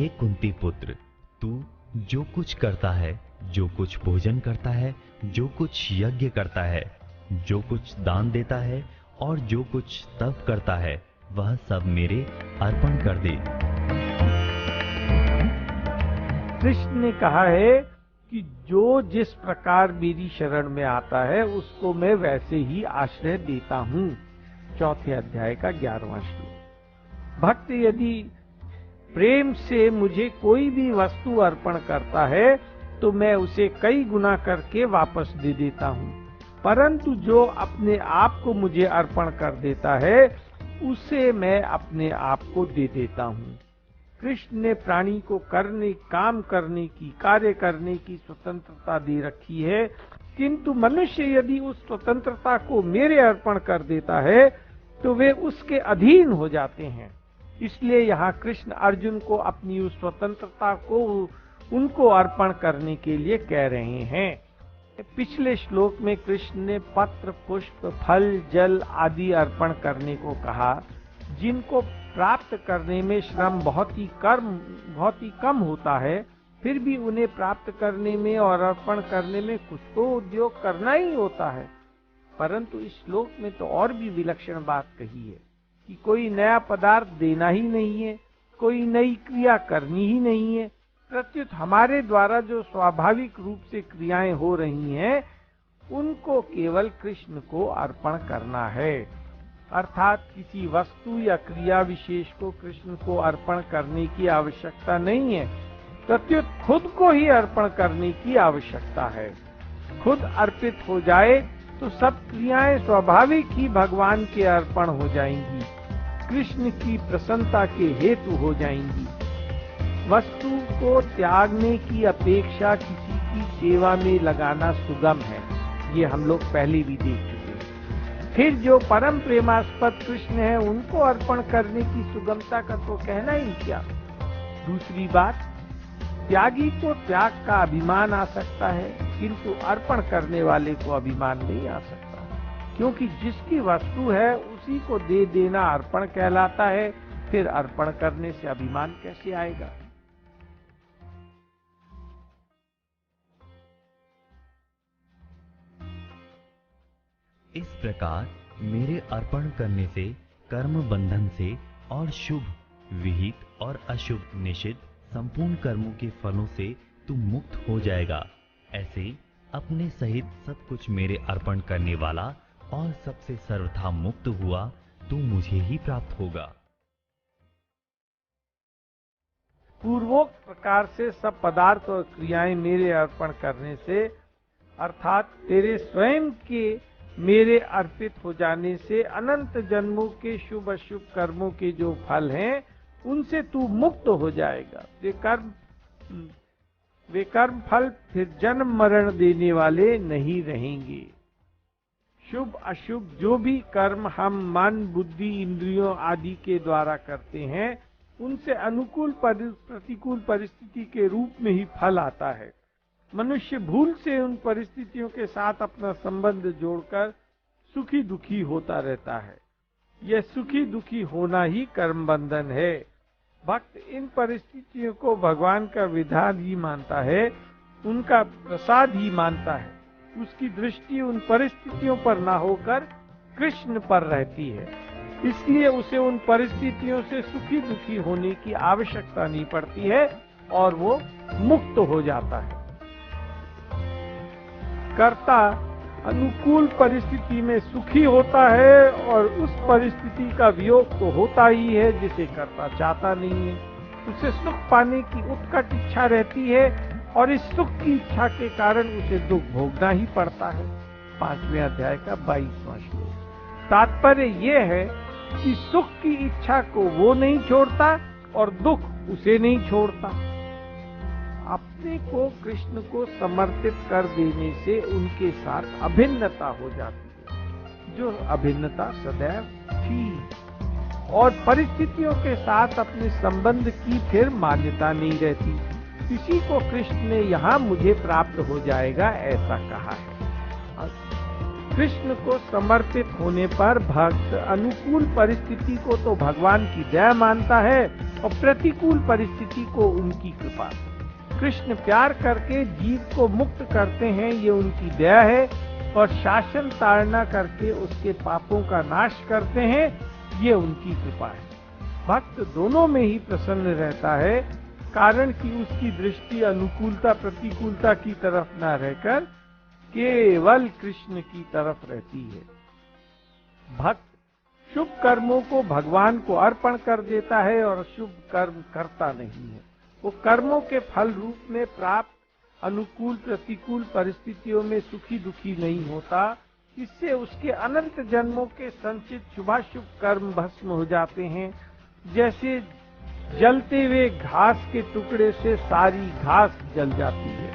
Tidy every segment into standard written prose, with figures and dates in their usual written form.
हे कुंती पुत्र, तू जो कुछ करता है, जो कुछ भोजन करता है, जो कुछ यज्ञ करता है, जो कुछ दान देता है और जो कुछ तप करता है, वह सब मेरे अर्पण कर दे। कृष्ण ने कहा है कि जो जिस प्रकार मेरी शरण में आता है उसको मैं वैसे ही आश्रय देता हूँ। चौथे अध्याय का 11वां श्लोक। भक्त यदि प्रेम से मुझे कोई भी वस्तु अर्पण करता है तो मैं उसे कई गुना करके वापस दे देता हूँ, परंतु जो अपने आप को मुझे अर्पण कर देता है उसे मैं अपने आप को दे देता हूँ। कृष्ण ने प्राणी को काम करने की, कार्य करने की स्वतंत्रता दे रखी है, किंतु मनुष्य यदि उस स्वतंत्रता को मेरे अर्पण कर देता है तो वे उसके अधीन हो जाते हैं। इसलिए यहाँ कृष्ण अर्जुन को अपनी उस स्वतंत्रता को उनको अर्पण करने के लिए कह रहे हैं। पिछले श्लोक में कृष्ण ने पत्र, पुष्प, फल, जल आदि अर्पण करने को कहा, जिनको प्राप्त करने में श्रम बहुत ही कम होता है, फिर भी उन्हें प्राप्त करने में और अर्पण करने में कुछ तो उद्योग करना ही होता है। परंतु इस श्लोक में तो और भी विलक्षण बात कही है कि कोई नया पदार्थ देना ही नहीं है, कोई नई क्रिया करनी ही नहीं है, प्रत्युत हमारे द्वारा जो स्वाभाविक रूप से क्रियाएं हो रही हैं उनको केवल कृष्ण को अर्पण करना है। अर्थात किसी वस्तु या क्रिया विशेष को कृष्ण को अर्पण करने की आवश्यकता नहीं है, प्रत्युत खुद को ही अर्पण करने की आवश्यकता है। खुद अर्पित हो जाए तो सब क्रियाएं स्वाभाविक ही भगवान के अर्पण हो जाएंगी, कृष्ण की प्रसन्नता के हेतु हो जाएंगी। वस्तु को त्यागने की अपेक्षा किसी की सेवा में लगाना सुगम है, ये हम लोग पहले भी देख चुके हैं। फिर जो परम प्रेमास्पद कृष्ण है उनको अर्पण करने की सुगमता का तो कहना ही क्या। दूसरी बात, त्यागी को त्याग का अभिमान आ सकता है, किंतु अर्पण करने वाले को अभिमान नहीं आ सकता, क्योंकि जिसकी वस्तु है उसी को दे देना अर्पण कहलाता है। फिर अर्पण करने से अभिमान कैसे आएगा। इस प्रकार मेरे अर्पण करने से, कर्म बंधन से और शुभ, विहित और अशुभ, निषिद्ध संपूर्ण कर्मों के फलों से तू मुक्त हो जाएगा। ऐसे अपने सहित सब कुछ मेरे अर्पण करने वाला और सबसे सर्वथा मुक्त हुआ तू मुझे ही प्राप्त होगा। पूर्वोक्त प्रकार से सब पदार्थ और क्रियाएं मेरे अर्पण करने से, अर्थात तेरे स्वयं के मेरे अर्पित हो जाने से अनंत जन्मों के शुभ अशुभ कर्मों के जो फल हैं उनसे तू मुक्त हो जाएगा। वे कर्म फल फिर जन्म मरण देने वाले नहीं रहेंगे। शुभ अशुभ जो भी कर्म हम मन, बुद्धि, इंद्रियों आदि के द्वारा करते हैं उनसे अनुकूल प्रतिकूल परिस्थिति के रूप में ही फल आता है। मनुष्य भूल से उन परिस्थितियों के साथ अपना संबंध जोड़कर सुखी दुखी होता रहता है। यह सुखी दुखी होना ही कर्म बंधन है। भक्त इन परिस्थितियों को भगवान का विधान ही मानता है, उनका प्रसाद ही मानता है। उसकी दृष्टि उन परिस्थितियों पर ना होकर कृष्ण पर रहती है, इसलिए उसे उन परिस्थितियों से सुखी दुखी होने की आवश्यकता नहीं पड़ती है और वो मुक्त हो जाता है। कर्ता अनुकूल परिस्थिति में सुखी होता है और उस परिस्थिति का वियोग तो होता ही है जिसे कर्ता चाहता नहीं है। उसे सुख पाने की उत्कट इच्छा रहती है और इस सुख की इच्छा के कारण उसे दुख भोगना ही पड़ता है। 5वें अध्याय का 22वां श्लोक। तात्पर्य ये है कि सुख की इच्छा को वो नहीं छोड़ता और दुख उसे नहीं छोड़ता। अपने को कृष्ण को समर्पित कर देने से उनके साथ अभिन्नता हो जाती है, जो अभिन्नता सदैव थी, और परिस्थितियों के साथ अपने संबंध की फिर मान्यता नहीं रहती। इसी को कृष्ण ने यहाँ मुझे प्राप्त हो जाएगा ऐसा कहा है। कृष्ण को समर्पित होने पर भक्त अनुकूल परिस्थिति को तो भगवान की दया मानता है और प्रतिकूल परिस्थिति को उनकी कृपा। कृष्ण प्यार करके जीव को मुक्त करते हैं, ये उनकी दया है, और शासन ताड़ना करके उसके पापों का नाश करते हैं, ये उनकी कृपा है। भक्त दोनों में ही प्रसन्न रहता है, कारण कि उसकी दृष्टि अनुकूलता प्रतिकूलता की तरफ न रहकर केवल कृष्ण की तरफ रहती है। भक्त शुभ कर्मों को भगवान को अर्पण कर देता है और अशुभ कर्म करता नहीं है। वो कर्मों के फल रूप में प्राप्त अनुकूल प्रतिकूल परिस्थितियों में सुखी दुखी नहीं होता। इससे उसके अनंत जन्मों के संचित शुभाशुभ कर्म भस्म हो जाते हैं। जैसे जलते हुए घास के टुकड़े से सारी घास जल जाती है।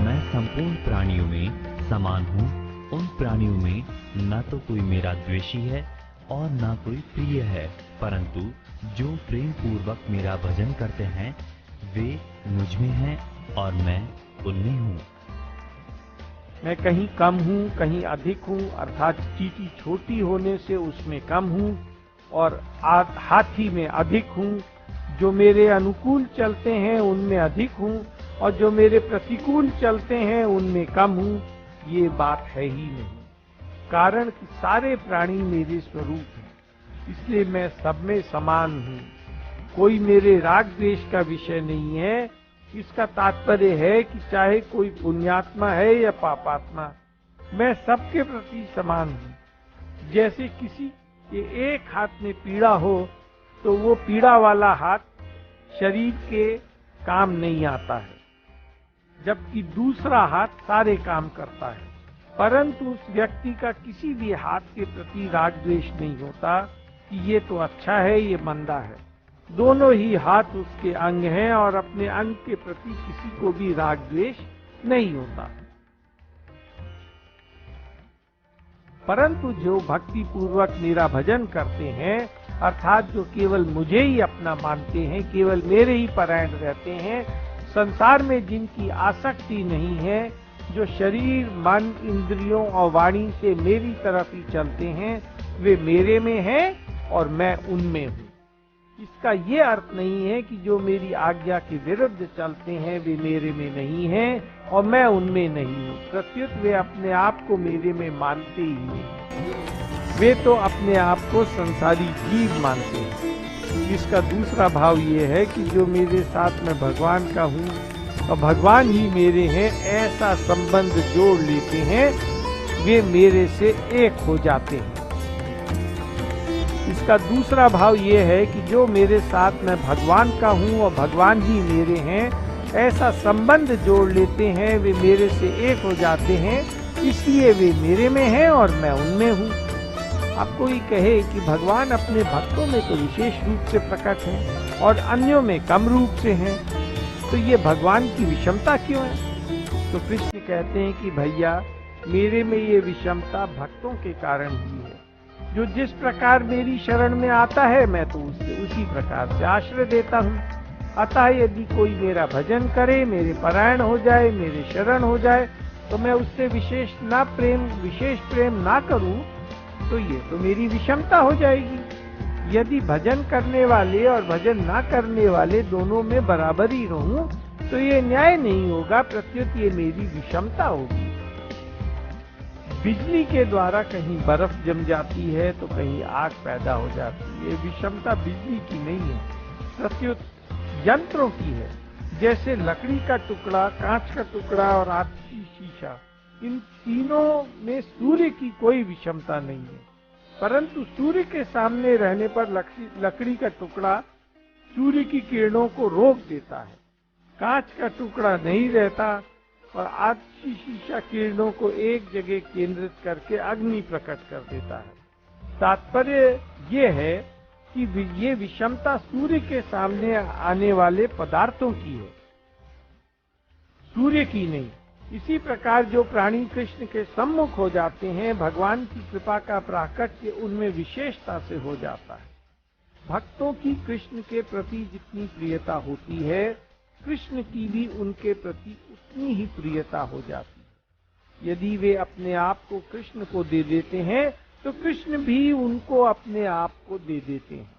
मैं संपूर्ण प्राणियों में समान हूँ। उन प्राणियों में न तो कोई मेरा द्वेषी है और न कोई प्रिय है, परंतु जो प्रेम पूर्वक मेरा भजन करते हैं वे मुझ में हैं और मैं उनमें हूँ। मैं कहीं कम हूँ, कहीं अधिक हूँ, अर्थात चींटी छोटी होने से उसमें कम हूँ और हाथी में अधिक हूँ। जो मेरे अनुकूल चलते हैं उनमें अधिक हूँ और जो मेरे प्रतिकूल चलते हैं उनमें कम हूँ। ये बात है ही नहीं, कारण कि सारे प्राणी मेरे स्वरूप हैं, इसलिए मैं सब में समान हूँ। कोई मेरे राग द्वेष का विषय नहीं है। इसका तात्पर्य है कि चाहे कोई पुण्यात्मा है या पापात्मा, मैं सबके प्रति समान हूँ। जैसे किसी के एक हाथ में पीड़ा हो तो वो पीड़ा वाला हाथ शरीर के काम नहीं आता है, जबकि दूसरा हाथ सारे काम करता है। परंतु उस व्यक्ति का किसी भी हाथ के प्रति राग द्वेष नहीं होता कि ये तो अच्छा है, ये मंदा है। दोनों ही हाथ उसके अंग हैं और अपने अंग के प्रति किसी को भी राग द्वेष नहीं होता। परंतु जो भक्ति पूर्वक मेरा भजन करते हैं, अर्थात जो केवल मुझे ही अपना मानते हैं, केवल मेरे ही परायण रहते हैं, संसार में जिनकी आसक्ति नहीं है, जो शरीर मन इंद्रियों और वाणी से मेरी तरफ ही चलते हैं, वे मेरे में हैं और मैं उनमें हूँ। इसका ये अर्थ नहीं है कि जो मेरी आज्ञा के विरुद्ध चलते हैं वे मेरे में नहीं हैं और मैं उनमें नहीं हूँ। प्रत्युत वे अपने आप को मेरे में मानते ही नहीं, वे तो अपने आप को संसारी जीव मानते हैं। इसका दूसरा भाव ये है कि जो मेरे साथ मैं भगवान का हूँ और भगवान ही मेरे हैं, ऐसा संबंध जोड़ लेते हैं, वे मेरे से एक हो जाते हैं। इसका दूसरा भाव ये है कि जो मेरे साथ मैं भगवान का हूँ और भगवान ही मेरे हैं, ऐसा संबंध जोड़ लेते हैं, वे मेरे से एक हो जाते हैं, इसलिए वे मेरे में हैं और मैं उनमें हूँ। अब कोई कहे कि भगवान अपने भक्तों में तो विशेष रूप से प्रकट हैं और अन्यों में कम रूप से हैं, तो ये भगवान की विषमता क्यों है? तो कृष्ण कहते हैं कि भैया, मेरे में ये विषमता भक्तों के कारण ही है। जो जिस प्रकार मेरी शरण में आता है, मैं तो उससे उसी प्रकार से आश्रय देता हूँ। अतः यदि कोई मेरा भजन करे, मेरे परायण हो जाए, मेरे शरण हो जाए, तो मैं उससे विशेष प्रेम ना करूं, तो ये तो मेरी विषमता हो जाएगी। यदि भजन करने वाले और भजन ना करने वाले दोनों में बराबरी रहूं, तो ये न्याय नहीं होगा, प्रत्युत ये मेरी विषमता होगी। बिजली के द्वारा कहीं बर्फ जम जाती है तो कहीं आग पैदा हो जाती है। ये विषमता बिजली की नहीं है, प्रत्युत यंत्रों की है। जैसे लकड़ी का टुकड़ा, कांच का टुकड़ा और आती शीशा, इन तीनों में सूर्य की कोई विषमता नहीं है, परंतु सूर्य के सामने रहने पर लकड़ी का टुकड़ा सूर्य की किरणों को रोक देता है। कांच का टुकड़ा नहीं रहता और आती शीशा किरणों को एक जगह केंद्रित करके अग्नि प्रकट कर देता है। तात्पर्य ये है कि ये विषमता सूर्य के सामने आने वाले पदार्थों की है, सूर्य की नहीं। इसी प्रकार जो प्राणी कृष्ण के सम्मुख हो जाते हैं, भगवान की कृपा का प्राकट्य उनमें विशेषता से हो जाता है। भक्तों की कृष्ण के प्रति जितनी प्रियता होती है, कृष्ण की भी उनके प्रति उतनी ही प्रियता हो जाती है। यदि वे अपने आप को कृष्ण को दे देते हैं तो कृष्ण भी उनको अपने आप को दे देते हैं।